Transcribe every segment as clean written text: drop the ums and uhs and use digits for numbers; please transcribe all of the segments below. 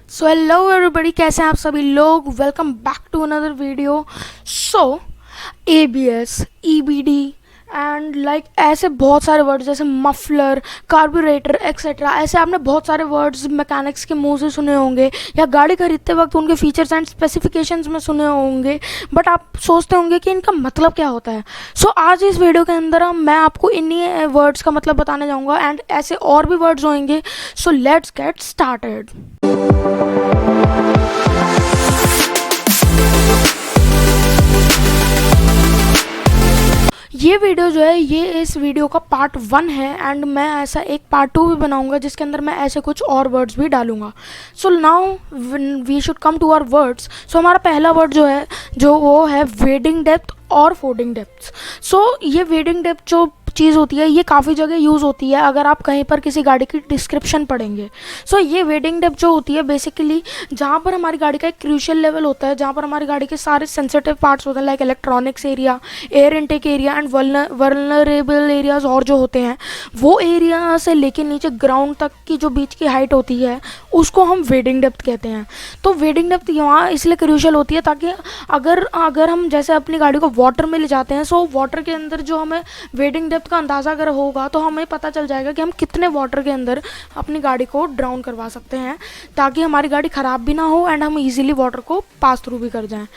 So hello everybody, कैसे हैं आप सभी लोग। Welcome back to another video. So ABS, EBD and like ऐसे बहुत सारे वर्ड्स जैसे मफलर, कार्बोरेटर एक्सेट्रा, ऐसे आपने बहुत सारे वर्ड्स मैकेनिक्स के मुंह से सुने होंगे या गाड़ी खरीदते वक्त उनके फीचर्स एंड स्पेसिफिकेशंस में सुने होंगे, बट आप सोचते होंगे कि इनका मतलब क्या होता है। सो आज इस वीडियो के अंदर मैं आपको इन्हीं वर्ड्स का मतलब बताने जाऊँगा एंड ऐसे और भी वर्ड्स होंगे। So let's get started. ये वीडियो जो है ये इस वीडियो का पार्ट 1 है एंड मैं ऐसा एक पार्ट 2 भी बनाऊंगा जिसके अंदर मैं ऐसे कुछ और वर्ड्स भी डालूंगा। So now we should come to our words. So हमारा पहला वर्ड जो वो है वेडिंग डेप्थ और फोल्डिंग डेप्थ। सो ये वेडिंग डेप्थ जो चीज़ होती है ये काफ़ी जगह यूज़ होती है अगर आप कहीं पर किसी गाड़ी की डिस्क्रिप्शन पढ़ेंगे। सो ये वेडिंग डेप्थ जो होती है बेसिकली जहाँ पर हमारी गाड़ी का एक क्रूशियल लेवल होता है, जहाँ पर हमारी गाड़ी के सारे सेंसिटिव पार्ट्स होते हैं like electronics area, air intake area and vulnerable areas और जो होते हैं वो एरिया से लेके नीचे ग्राउंड तक की जो बीच की हाइट होती है उसको हम वेडिंग डेप्थ कहते हैं। तो वेडिंग डेप्थ यहाँ इसलिए क्रूशियल होती है ताकि अगर हम जैसे अपनी गाड़ी को वाटर में ले जाते हैं, सो वाटर के अंदर जो हमें वेडिंग डेप्थ का अंदाज़ा अगर होगा तो हमें पता चल जाएगा कि हम कितने वाटर के अंदर अपनी गाड़ी को ड्राउन करवा सकते हैं ताकि हमारी गाड़ी ख़राब भी ना हो एंड हम इजीली वाटर को पास थ्रू भी कर जाएं।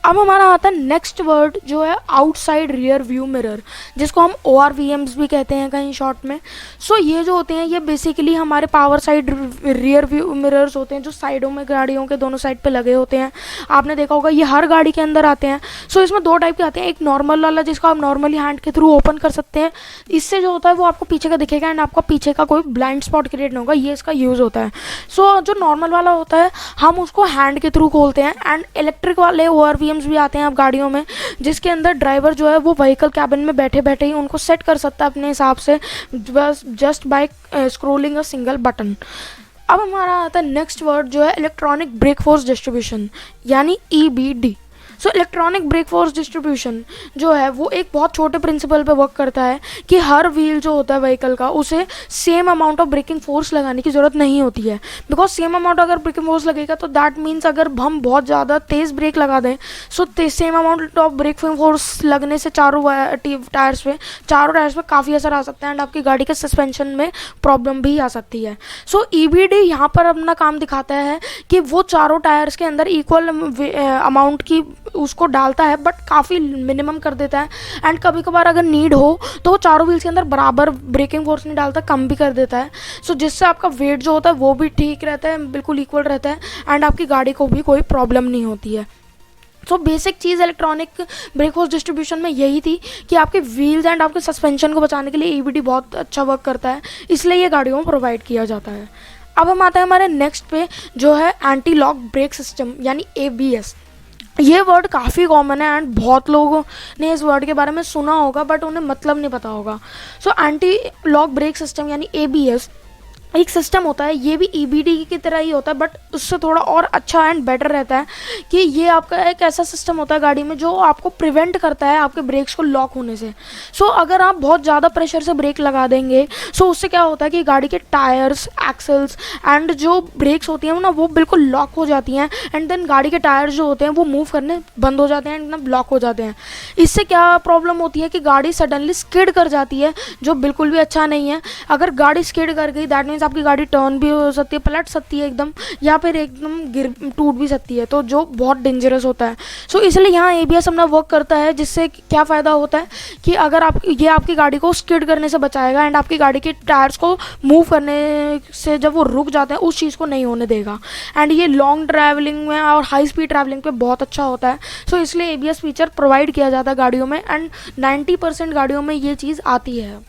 अब हमारा आता है नेक्स्ट वर्ड जो है आउटसाइड रियर व्यू मिरर, जिसको हम ORVMs भी कहते हैं कहीं शॉर्ट में। सो ये जो होते हैं ये बेसिकली हमारे power side rear view mirrors होते हैं जो साइडों में गाड़ियों के दोनों साइड पे लगे होते हैं। आपने देखा होगा ये हर गाड़ी के अंदर आते हैं। सो इसमें दो टाइप के आते हैं, एक नॉर्मल वाला जिसको आप नॉर्मली हैंड के थ्रू ओपन कर सकते हैं, इससे जो होता है वो आपको पीछे का दिखेगा एंड आपका पीछे का कोई ब्लाइंड स्पॉट क्रिएट नहीं होगा, ये इसका यूज़ होता है। सो जो नॉर्मल वाला होता है हम उसको हैंड के थ्रू खोलते हैं एंड इलेक्ट्रिक वाले ORVMs भी आते हैं अब गाड़ियों में, जिसके अंदर ड्राइवर जो है वो व्हीकल कैबिन में बैठे बैठे ही उनको सेट कर सकता है अपने हिसाब से बस just by scrolling a single button. अब हमारा आता है नेक्स्ट वर्ड जो है इलेक्ट्रॉनिक ब्रेक फोर्स डिस्ट्रीब्यूशन यानी EBD। So electronic brake force distribution जो है वो एक बहुत छोटे प्रिंसिपल पे वर्क करता है कि हर व्हील जो होता है व्हीकल का उसे same amount of braking force लगाने की ज़रूरत नहीं होती है। बिकॉज सेम अमाउंट अगर ब्रेकिंग फोर्स लगेगा तो दैट मीन्स अगर हम बहुत ज़्यादा तेज़ ब्रेक लगा दें so same amount of braking force लगने से चारों टायर्स पे काफ़ी असर आ सकता है एंड आपकी गाड़ी के सस्पेंशन में प्रॉब्लम भी आ सकती है। सो EBD यहाँ पर अपना काम दिखाता है कि वो चारों टायर्स के अंदर इक्वल अमाउंट की उसको डालता है बट काफ़ी मिनिमम कर देता है एंड कभी कभार अगर नीड हो तो वो चारों व्हील्स के अंदर बराबर ब्रेकिंग फोर्स नहीं डालता, कम भी कर देता है। सो जिससे आपका वेट जो होता है वो भी ठीक रहता है, बिल्कुल इक्वल रहता है एंड आपकी गाड़ी को भी कोई प्रॉब्लम नहीं होती है। सो बेसिक चीज़ इलेक्ट्रॉनिक ब्रेक फोर्स डिस्ट्रीब्यूशन में यही थी कि आपके व्हील्स एंड आपके सस्पेंशन को बचाने के लिए EBD बहुत अच्छा वर्क करता है, इसलिए ये गाड़ियों में प्रोवाइड किया जाता है। अब हम आते हैं हमारे नेक्स्ट पे जो है एंटी लॉक ब्रेक सिस्टम यानी ABS। ये वर्ड काफ़ी कॉमन है एंड बहुत लोगों ने इस वर्ड के बारे में सुना होगा बट उन्हें मतलब नहीं पता होगा। So anti lock brake system यानी ABS एक सिस्टम होता है, ये भी EBD की तरह ही होता है बट उससे थोड़ा और अच्छा एंड बेटर रहता है कि ये आपका एक ऐसा सिस्टम होता है गाड़ी में जो आपको प्रिवेंट करता है आपके ब्रेक्स को लॉक होने से। सो अगर आप बहुत ज़्यादा प्रेशर से ब्रेक लगा देंगे सो उससे क्या होता है कि गाड़ी के टायर्स, एक्सल्स एंड जो ब्रेक्स होती हैं ना वो बिल्कुल लॉक हो जाती हैं एंड देन गाड़ी के टायर्स जो होते हैं वो मूव करने बंद हो जाते हैं एंड एकदम ब्लॉक हो जाते हैं। इससे क्या प्रॉब्लम होती है कि गाड़ी सडनली स्किड कर जाती है जो बिल्कुल भी अच्छा नहीं है। अगर गाड़ी स्किड कर गई दैट मीन्स आपकी गाड़ी टर्न भी हो सकती है, पलट सकती है एकदम, या फिर एकदम टूट भी सकती है, तो जो बहुत डेंजरस होता है। सो इसलिए यहाँ ABS अपना वर्क करता है जिससे क्या फ़ायदा होता है कि अगर ये आपकी गाड़ी को स्किड करने से बचाएगा एंड आपकी गाड़ी के टायर्स को मूव करने से जब वो रुक जाते हैं उस चीज़ को नहीं होने देगा एंड ये लॉन्ग ट्रैवलिंग में और हाई स्पीड ट्रैवलिंग पे बहुत अच्छा होता है। सो इसलिए ABS फीचर प्रोवाइड किया जाता है गाड़ियों में एंड 90% गाड़ियों में ये चीज़ आती है।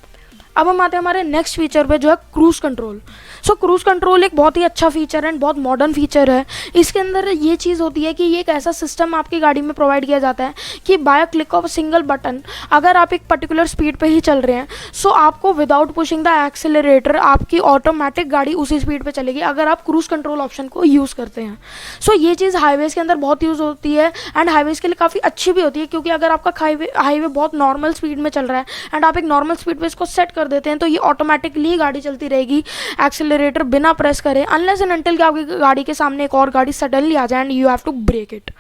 अब हम आते हैं हमारे नेक्स्ट फीचर पे जो है क्रूज कंट्रोल। सो क्रूज कंट्रोल एक बहुत ही अच्छा फीचर है, बहुत मॉडर्न फीचर है। इसके अंदर ये चीज़ होती है कि ये एक ऐसा सिस्टम आपकी गाड़ी में प्रोवाइड किया जाता है कि by click of single button अगर आप एक पर्टिकुलर स्पीड पे ही चल रहे हैं सो आपको विदाउट पुशिंग द एक्सेलरेटर आपकी ऑटोमेटिक गाड़ी उसी स्पीड पे चलेगी अगर आप क्रूज कंट्रोल ऑप्शन को यूज़ करते हैं। सो ये चीज़ हाईवेज़ के अंदर बहुत यूज़ होती है एंड हाईवेज़ के लिए काफ़ी अच्छी भी होती है क्योंकि अगर आपका हाईवे बहुत नॉर्मल स्पीड में चल रहा है एंड आप एक नॉर्मल स्पीड पर इसको सेट कर देते हैं तो ये ऑटोमेटिकली गाड़ी चलती रहेगी एक्सेलरेटर बिना प्रेस करे, अनलेस एंड अनटिल कि आपकी गाड़ी के सामने एक और गाड़ी सडनली आ जाए and you have to brake it.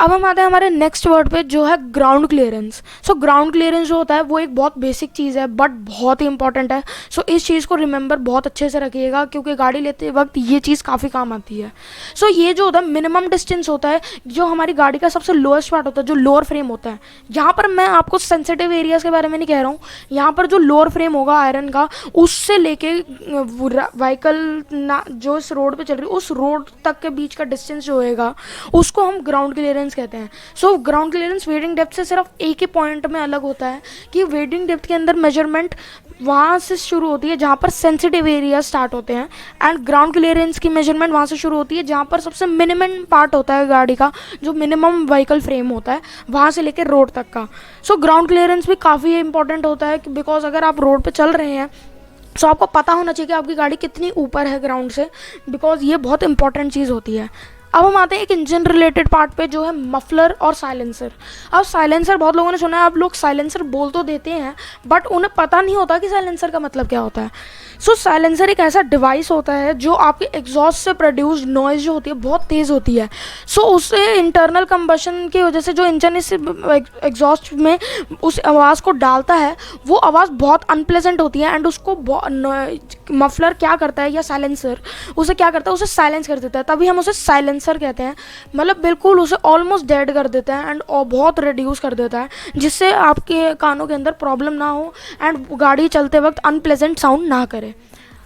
अब हम आते हैं हमारे नेक्स्ट वर्ड पे जो है ground clearance. So ground clearance जो होता है वो एक बहुत बेसिक चीज़ है बट बहुत ही इंपॉर्टेंट है। सो इस चीज़ को रिमेंबर बहुत अच्छे से रखिएगा क्योंकि गाड़ी लेते वक्त ये चीज़ काफ़ी काम आती है। सो ये जो होता है मिनिमम डिस्टेंस होता है, जो हमारी गाड़ी का सबसे लोएस्ट पार्ट होता है, जो लोअर फ्रेम होता है। यहाँ पर मैं आपको सेंसिटिव एरियाज़ के बारे में नहीं कह रहा हूँ, यहाँ पर जो लोअर फ्रेम होगा आयरन का, उससे लेके व्हीकल जो इस रोड पे चल रही है उस रोड तक के बीच का डिस्टेंस जो होएगा उसको हम ग्राउंड क्लियरेंस कहते हैं। So ground clearance waiting depth से सिर्फ एक ही पॉइंट में अलग होता है कि वेटिंग डेप्थ के अंदर मेजरमेंट वहाँ से शुरू होती है जहाँ पर सेंसिटिव एरिया स्टार्ट होते हैं, एंड ग्राउंड क्लियरेंस की मेजरमेंट वहाँ से शुरू होती है जहाँ पर सबसे मिनिमम पार्ट होता है गाड़ी का, जो मिनिमम व्हीकल फ्रेम होता है वहाँ से लेकर रोड तक का। सो ग्राउंड क्लियरेंस भी काफ़ी इंपॉर्टेंट होता है बिकॉज अगर आप रोड पर चल रहे हैं सो आपको पता होना चाहिए कि आपकी गाड़ी कितनी ऊपर है ग्राउंड से, बिकॉज ये बहुत इंपॉर्टेंट चीज़ होती है। अब हम आते हैं एक इंजन रिलेटेड पार्ट पे जो है मफलर और साइलेंसर। अब साइलेंसर बहुत लोगों ने सुना है, अब लोग साइलेंसर बोल तो देते हैं बट उन्हें पता नहीं होता कि साइलेंसर का मतलब क्या होता है। सो साइलेंसर एक ऐसा डिवाइस होता है जो आपके एग्जॉस्ट से प्रोड्यूस नॉइज़ जो होती है बहुत तेज़ होती है। सो उससे इंटरनल कंबशन की वजह से जो इंजन इस एग्जॉस्ट में उस आवाज़ को डालता है वो आवाज़ बहुत अनप्लेजेंट होती है, एंड उसको मफलर क्या करता है या साइलेंसर उसे क्या करता है, उसे साइलेंस कर देता है, तभी हम उसे साइलेंसर कहते हैं। मतलब बिल्कुल उसे ऑलमोस्ट डेड कर देता है एंड बहुत रिड्यूस कर देता है जिससे आपके कानों के अंदर प्रॉब्लम ना हो एंड गाड़ी चलते वक्त अनप्लेजेंट साउंड ना करे।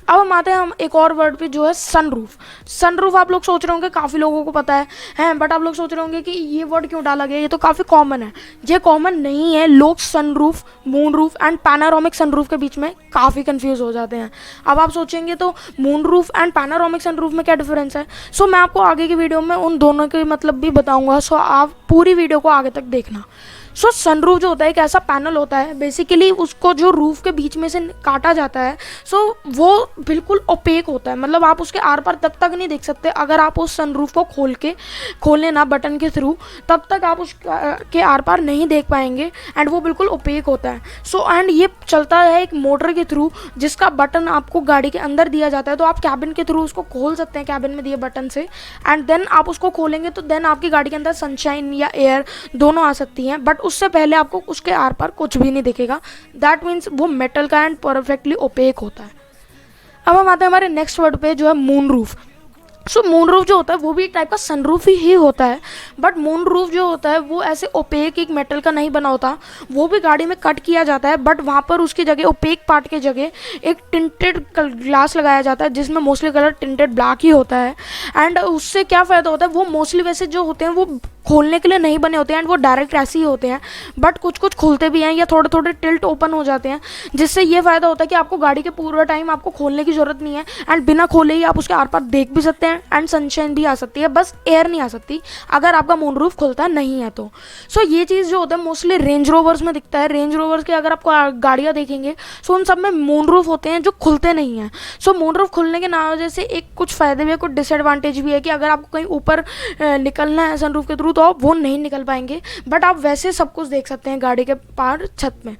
अब हम आते हैं हम एक और वर्ड पे जो है सनरूफ। सनरूफ आप लोग सोच रहे होंगे काफ़ी लोगों को पता है बट आप लोग सोच रहे होंगे कि ये वर्ड क्यों डाला गया, ये तो काफ़ी कॉमन है। ये कॉमन नहीं है, लोग sunroof, moonroof and panoramic sunroof के बीच में काफ़ी कंफ्यूज हो जाते हैं। अब आप सोचेंगे तो मूनरूफ एंड पैनारोमिक सनरूफ में क्या डिफरेंस है। सो मैं आपको आगे की वीडियो में उन दोनों के मतलब भी बताऊँगा, सो आप पूरी वीडियो को आगे तक देखना। सो सनरूफ जो होता है एक ऐसा पैनल होता है, बेसिकली उसको जो रूफ के बीच में से काटा जाता है सो वो बिल्कुल ओपेक होता है, मतलब आप उसके आर पार तब तक नहीं देख सकते अगर आप उस सनरूफ को खोलें ना बटन के थ्रू, तब तक आप उसके आर पार नहीं देख पाएंगे एंड वो बिल्कुल ओपेक होता है। सो एंड ये चलता है एक मोटर के थ्रू जिसका बटन आपको गाड़ी के अंदर दिया जाता है, तो आप कैबिन के थ्रू उसको खोल सकते हैं कैबिन में दिए बटन से, एंड देन आप उसको खोलेंगे तो देन आपकी गाड़ी के अंदर सनशाइन या एयर दोनों आ सकती हैं, बट उससे पहले आपको उसके आर पार कुछ भी नहीं दिखेगा। दैट मीन्स वो मेटल का एंड परफेक्टली ओपेक होता है। अब हम आते हैं हमारे नेक्स्ट वर्ड पे जो है मून रूफ। सो मून रूफ जो होता है वो भी एक टाइप का सनरूफ ही होता है, बट मून रूफ जो होता है वो ऐसे ओपेक एक मेटल का नहीं बना होता, वो भी गाड़ी में कट किया जाता है, बट वहाँ पर उसकी जगह ओपेक पार्ट की जगह एक टिंटेड ग्लास लगाया जाता है जिसमें मोस्टली कलर टिंटेड ब्लैक ही होता है। एंड उससे क्या फ़ायदा होता है, वो मोस्टली वैसे जो होते हैं वो खोलने के लिए नहीं बने होते हैं एंड वो डायरेक्ट ऐसे ही होते हैं, बट कुछ कुछ खुलते भी हैं या थोड़े थोड़े टिल्ट ओपन हो जाते हैं, जिससे ये फ़ायदा होता है कि आपको गाड़ी के पूरा टाइम आपको खोलने की ज़रूरत नहीं है एंड बिना खोले ही आप उसके आर पार देख भी सकते हैं एंड सनशाइन भी आ सकती है, बस एयर नहीं आ सकती अगर आपका मून रूफ खुलता नहीं है तो। सो ये चीज़ जो होता है मोस्टली रेंज रोवर्स में दिखता है। रेंज रोवर्स के अगर आपको गाड़ियाँ देखेंगे सो उन सब में मून रूफ होते हैं जो खुलते नहीं हैं। सो मून रूफ खुलने के ना वजह से एक कुछ फ़ायदे भी है, कुछ डिसएडवांटेज भी है कि अगर आपको कहीं ऊपर निकलना है सनरूफ के थ्रू तो आप वो नहीं निकल पाएंगे, बट आप वैसे सब कुछ देख सकते हैं गाड़ी के पार छत में।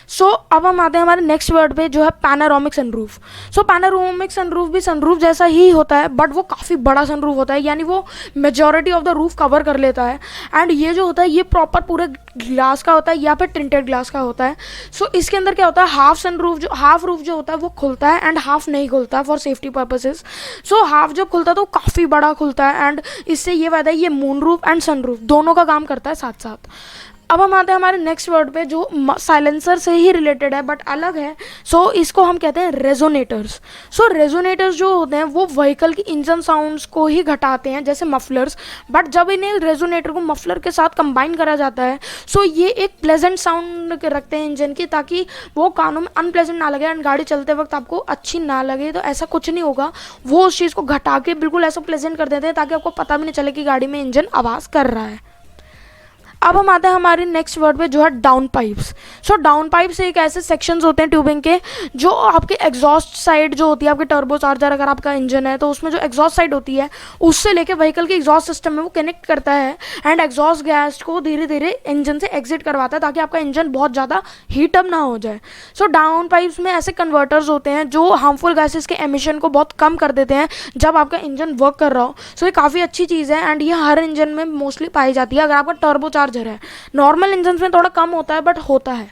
सो अब हम आते हैं हमारे नेक्स्ट वर्ड पे जो है पैनारोमिक सनरूफ। सो पैनारोमिक सनरूफ भी सनरूफ जैसा ही होता है, बट वो काफ़ी बड़ा सनरूफ होता है, यानी वो majority of the roof cover कर लेता है। एंड ये जो होता है ये प्रॉपर पूरे ग्लास का होता है या फिर टिंटेड ग्लास का होता है। सो इसके अंदर क्या होता है, हाफ रूफ जो होता है वो खुलता है एंड हाफ नहीं खुलता for safety purposes. So half जब खुलता है तो काफ़ी बड़ा खुलता है एंड इससे ये फायदा है ये मून रूफ एंड सनरूफ दोनों का काम करता है साथ साथ। अब हम आते हैं हमारे नेक्स्ट वर्ड पे जो साइलेंसर से ही रिलेटेड है बट अलग है। सो इसको हम कहते हैं रेजोनेटर्स। सो रेजोनेटर्स जो होते हैं वो व्हीकल की इंजन साउंड्स को ही घटाते हैं जैसे मफलर्स, बट जब इन्हें रेजोनेटर को मफलर के साथ कंबाइन करा जाता है सो ये एक प्लेजेंट साउंड रखते हैं इंजन की, ताकि वो कानों में अनप्लेजेंट ना लगे एंड गाड़ी चलते वक्त आपको अच्छी ना लगे। तो ऐसा कुछ नहीं होगा, वो उस चीज़ को घटा के बिल्कुल ऐसा प्लेजेंट कर देते हैं ताकि आपको पता भी नहीं चले कि गाड़ी में इंजन आवाज़ कर रहा है। अब हम आते हैं हमारे नेक्स्ट वर्ड पे जो है down pipes. So down pipes एक ऐसे सेक्शंस होते हैं ट्यूबिंग के जो आपके एग्जॉस्ट साइड जो होती है, आपके टर्बो चार्जर अगर आपका इंजन है तो उसमें जो एग्जॉस्ट साइड होती है उससे लेके व्हीकल के एग्जॉस्ट सिस्टम में वो कनेक्ट करता है एंड एग्जॉस्ट गैस को धीरे धीरे इंजन से एग्जिट करवाता है ताकि आपका इंजन बहुत ज़्यादा हीट अप ना हो जाए। सो डाउन पाइप्स में ऐसे कन्वर्टर्स होते हैं जो हार्मफुल गैसेस के एमिशन को बहुत कम कर देते हैं जब आपका इंजन वर्क कर रहा हो। सो ये काफ़ी अच्छी चीज़ है एंड ये हर इंजन में मोस्टली पाई जाती है अगर आपका टर्बो चार्जर है। नॉर्मल इंजन में थोड़ा कम होता है बट होता है।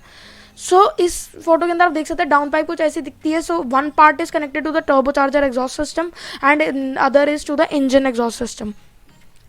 सो इस फोटो के अंदर आप देख सकते हैं डाउन पाइप कुछ ऐसी दिखती है। So one part is connected to the turbo charger exhaust system and other is to the engine exhaust system.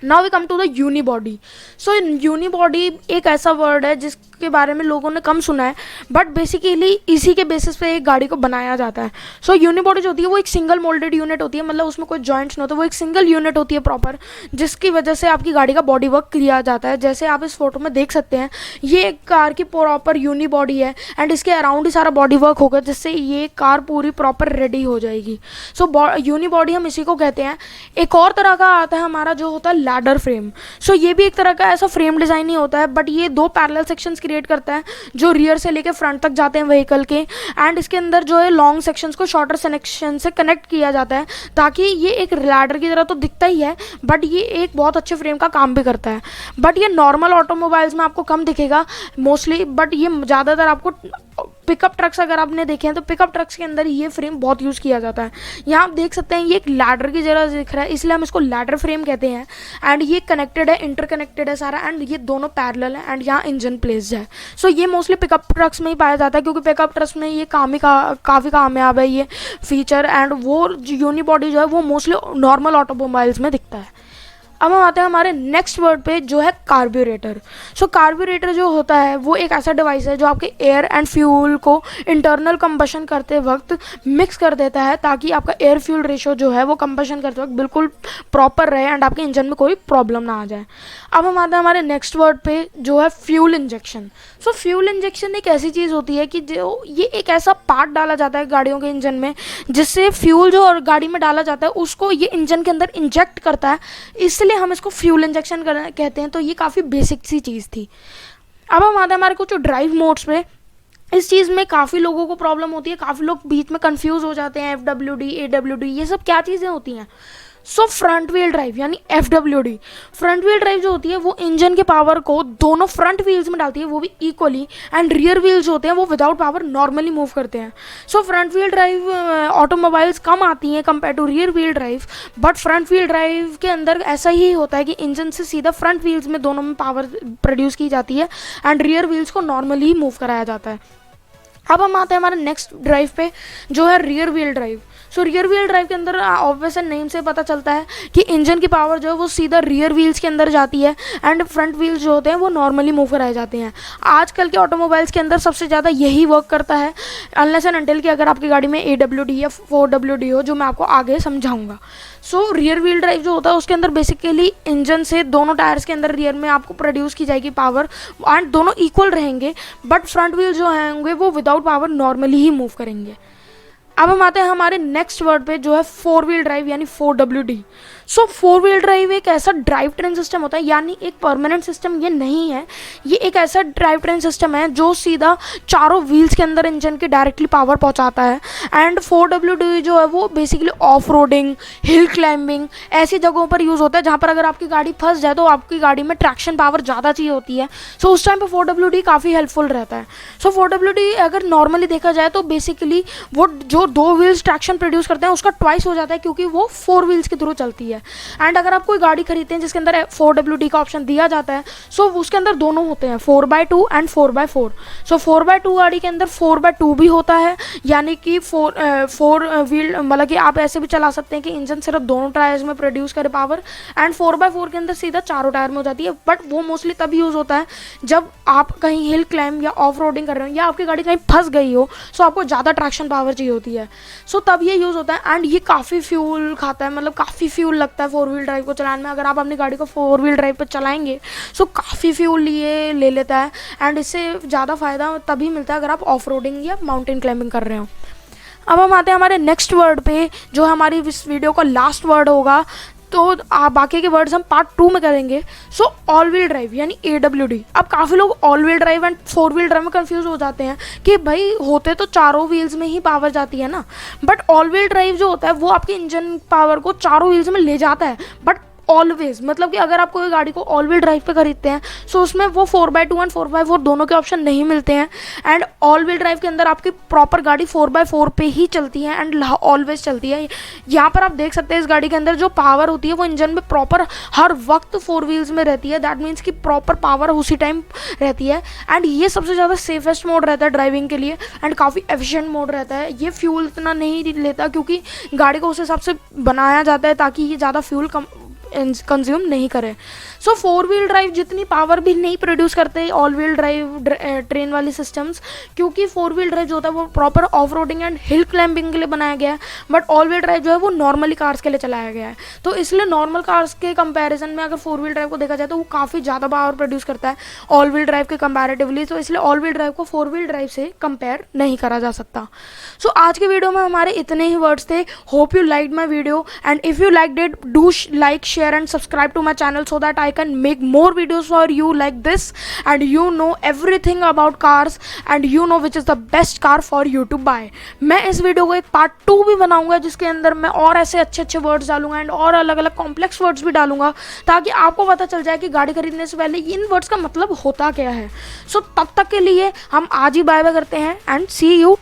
Now we come to the unibody. So unibody एक ऐसा वर्ड है जिसके बारे में लोगों ने कम सुना है बट बेसिकली इसी के बेसिस पे एक गाड़ी को बनाया जाता है। सो यूनिबॉडी जो होती है वो एक सिंगल मोल्डेड यूनिट होती है, मतलब उसमें कोई जॉइंट्स नहीं होते, वो एक सिंगल यूनिट होती है प्रॉपर, जिसकी वजह से आपकी गाड़ी का बॉडी वर्क किया जाता है। जैसे आप इस फोटो में देख सकते हैं ये एक कार की प्रॉपर यूनिबॉडी है एंड इसके अराउंड ही सारा बॉडी वर्क होगा जिससे ये कार पूरी प्रॉपर रेडी हो जाएगी। सो यूनिबॉडी हम इसी को कहते हैं। एक और तरह का आता है हमारा जो होता है लैडर फ्रेम। सो ये भी एक तरह का ऐसा फ्रेम डिज़ाइन ही होता है बट ये दो पैरेलल सेक्शंस क्रिएट करता है जो रियर से लेके फ्रंट तक जाते हैं व्हीकल के एंड इसके अंदर जो है लॉन्ग सेक्शंस को शॉर्टर सेक्शन से कनेक्ट किया जाता है ताकि ये एक लैडर की तरह तो दिखता ही है बट ये एक बहुत अच्छे फ्रेम का काम भी करता है। बट ये नॉर्मल ऑटोमोबाइल्स में आपको कम दिखेगा मोस्टली, बट ये ज़्यादातर आपको पिकअप ट्रक्स अगर आपने देखे हैं तो पिकअप ट्रक्स के अंदर ये फ्रेम बहुत यूज़ किया जाता है। यहाँ आप देख सकते हैं ये एक लैडर की जगह दिख रहा है इसलिए हम इसको लैडर फ्रेम कहते हैं एंड ये कनेक्टेड है, इंटरकनेक्टेड है सारा एंड ये दोनों पैरेलल है एंड यहाँ इंजन प्लेस्ड है। सो ये मोस्टली पिकअप ट्रक्स में ही पाया जाता है क्योंकि पिकअप ट्रक्स में ये काफ़ी कामयाब है ये फीचर एंड वो यूनिबॉडी जो है वो मोस्टली नॉर्मल ऑटोमोबाइल्स में दिखता है। अब हम आते हैं हमारे नेक्स्ट वर्ड पे जो है कार्ब्यूरेटर। सो कार्ब्यूरेटर जो होता है वो एक ऐसा डिवाइस है जो आपके एयर एंड फ्यूल को इंटरनल कंबशन करते वक्त मिक्स कर देता है ताकि आपका एयर फ्यूल रेशो जो है वो कंबशन करते वक्त बिल्कुल प्रॉपर रहे एंड आपके इंजन में कोई प्रॉब्लम ना आ जाए। अब हम आते हैं हमारे नेक्स्ट वर्ड पे जो है फ्यूल इंजेक्शन। सो फ्यूल इंजेक्शन एक ऐसी चीज़ होती है कि जो ये एक ऐसा पार्ट डाला जाता है गाड़ियों के इंजन में जिससे फ्यूल जो और गाड़ी में डाला जाता है उसको ये इंजन के अंदर इंजेक्ट करता है, इसलिए हम इसको फ्यूल इंजेक्शन कहते हैं। तो ये काफ़ी बेसिक सी चीज़ थी। अब हम आते हैं हमारे कुछ ड्राइव मोड्स पे। इस चीज़ में काफ़ी लोगों को प्रॉब्लम होती है, काफ़ी लोग बीच में कंफ्यूज हो जाते हैं। FWD AWD ये सब क्या चीज़ें होती हैं। सो फ्रंट व्हील ड्राइव यानी FWD, फ्रंट व्हील ड्राइव जो होती है वो इंजन के पावर को दोनों फ्रंट व्हील्स में डालती है वो भी इक्वली एंड रियर व्हील्स जो होते हैं वो विदाउट पावर नॉर्मली मूव करते हैं। So front wheel drive automobiles कम आती हैं compare to rear wheel drive, but front wheel drive के अंदर ऐसा ही होता है कि इंजन से सीधा फ्रंट व्हील्स में दोनों में पावर प्रोड्यूस की जाती है एंड रियर व्हील्स को नॉर्मली मूव कराया जाता है। अब हम आते हैं हमारे नेक्स्ट ड्राइव पे जो है रियर व्हील ड्राइव। सो रियर व्हील ड्राइव के अंदर ऑब्वियस नेम से पता चलता है कि इंजन की पावर जो है वो सीधा रियर व्हील्स के अंदर जाती है एंड फ्रंट व्हील्स जो होते हैं वो नॉर्मली मूव कराए जाते हैं। आजकल के ऑटोमोबाइल्स के अंदर सबसे ज़्यादा यही वर्क करता है अनलेस एंड अनटिल कि अगर आपकी गाड़ी में AWD या 4WD हो, जो मैं आपको आगे समझाऊंगा। सो रियर व्हील ड्राइव जो होता है उसके अंदर बेसिकली इंजन से दोनों टायर्स के अंदर रियर में आपको प्रोड्यूस की जाएगी पावर एंड दोनों इक्वल रहेंगे, बट फ्रंट व्हील जो होंगे वो विदाउट पावर नॉर्मली ही मूव करेंगे। अब हम आते हैं हमारे नेक्स्ट वर्ड पे जो है 4 व्हील ड्राइव यानी 4WD। सो 4 व्हील ड्राइव एक ऐसा ड्राइव ट्रेन सिस्टम होता है, यानी एक परमानेंट सिस्टम ये नहीं है, ये एक ऐसा ड्राइव ट्रेन सिस्टम है जो सीधा चारों व्हील्स के अंदर इंजन के डायरेक्टली पावर पहुंचाता है एंड 4WD जो है वो basically off roading, hill climbing ऐसी जगहों पर यूज़ होता है जहाँ पर अगर आपकी गाड़ी फंस जाए तो आपकी गाड़ी में ट्रैक्शन पावर ज़्यादा चाहिए होती है। सो उस टाइम पर 4WD काफ़ी हेल्पफुल रहता है। सो 4WD अगर नॉर्मली देखा जाए तो बेसिकली वो जो 2 व्हील्स ट्रैक्शन प्रोड्यूस करते हैं उसका ट्वाइस हो जाता है क्योंकि वो 4 व्हील्स के थ्रू चलती है। एंड अगर आप कोई गाड़ी खरीदते हैं जिसके अंदर 4WD का ऑप्शन दिया जाता है सो उसके अंदर दोनों होते हैं 4x2 and 4x4। So 4x2 गाड़ी के अंदर 4x2 भी होता है, यानी कि 4 व्हील मतलब कि आप ऐसे भी चला सकते हैं कि इंजन सिर्फ दोनों टायर्स में प्रोड्यूस करे पावर एंड 4x4 के अंदर सीधा चारों टायर में हो जाती है। बट वो मोस्टली तब यूज़ होता है जब आप कहीं हिल क्लाइंब या ऑफ रोडिंग कर रहे हो या आपकी गाड़ी कहीं फंस गई हो, सो आपको ज़्यादा ट्रैक्शन पावर चाहिए होती है, सो तब ये यूज़ होता है। एंड ये काफ़ी फ्यूल खाता है, मतलब काफ़ी फ्यूल लगता है 4 व्हील ड्राइव को चलाने में। अगर आप अपनी गाड़ी को 4 व्हील ड्राइव पर चलाएंगे सो काफ़ी फ्यूल ये ले लेता है एंड इससे ज़्यादा फ़ायदा तभी मिलता है अगर आप ऑफ रोडिंग या माउंटेन क्लाइंबिंग कर रहे हो। अब हम आते हैं हमारे नेक्स्ट वर्ड पे जो हमारी इस वीडियो का लास्ट वर्ड होगा तो बाकी के वर्ड्स हम पार्ट 2 में करेंगे। सो ऑल व्हील ड्राइव यानी AWD। अब काफ़ी लोग all wheel drive and 4 wheel drive में कंफ्यूज हो जाते हैं कि भाई होते तो चारों व्हील्स में ही पावर जाती है ना, बट ऑल व्हील ड्राइव जो होता है वो आपके इंजन पावर को चारों व्हील्स में ले जाता है, बट ऑलवेज, मतलब कि अगर आप कोई गाड़ी को ऑल व्हील ड्राइव पे खरीदते हैं सो उसमें वो 4x2 एंड 4x4 दोनों के ऑप्शन नहीं मिलते हैं। एंड ऑल व्हील ड्राइव के अंदर आपकी प्रॉपर गाड़ी 4x4 पे ही चलती है एंड ऑलवेज चलती है। यहाँ पर आप देख सकते हैं इस गाड़ी के अंदर जो पावर होती है वो इंजन में प्रॉपर हर वक्त 4 व्हील्स में रहती है। दैट मीन्स कि प्रॉपर पावर उसी टाइम रहती है। एंड ये सबसे ज़्यादा सेफेस्ट मोड रहता है ड्राइविंग के लिए एंड काफ़ी एफिशिएंट मोड रहता है। ये फ्यूल इतना नहीं लेता क्योंकि गाड़ी को उस हिसाब से बनाया जाता है ताकि ये ज़्यादा फ्यूल कंज्यूम नहीं करे। सो 4 व्हील ड्राइव जितनी पावर भी नहीं प्रोड्यूस करते ऑल व्हील ड्राइव ट्रेन वाली सिस्टम्स, क्योंकि 4 व्हील ड्राइव जो होता है वो proper off roading and hill climbing के लिए बनाया गया है, बट ऑल व्हील ड्राइव जो है वो नॉर्मली कार्स के लिए चलाया गया है। तो इसलिए नॉर्मल कार्स के कंपैरिजन में अगर 4 व्हील ड्राइव को देखा जाए तो वो काफ़ी ज़्यादा पावर प्रोड्यूस करता है ऑल व्हील ड्राइव के कंपैरेटिवली। तो इसलिए ऑल व्हील ड्राइव को 4 व्हील ड्राइव से कंपेयर नहीं करा जा सकता। सो आज के वीडियो में हमारे इतने ही वर्ड्स थे। Hope you liked my video and if you liked it do like, share and subscribe to my channel so that I can make more videos for you like this and you know everything about cars and you know which is the best car for you to buy। मैं इस video को एक part 2 भी बनाऊंगा जिसके अंदर मैं और ऐसे अच्छे अच्छे वर्ड्स डालूंगा एंड और अलग अलग कॉम्प्लेक्स वर्ड्स भी डालूंगा ताकि आपको पता चल जाए कि गाड़ी खरीदने से पहले इन वर्ड्स का मतलब होता क्या है। सो तब तक के लिए हम आज ही बाय बाय करते हैं एंड सी यू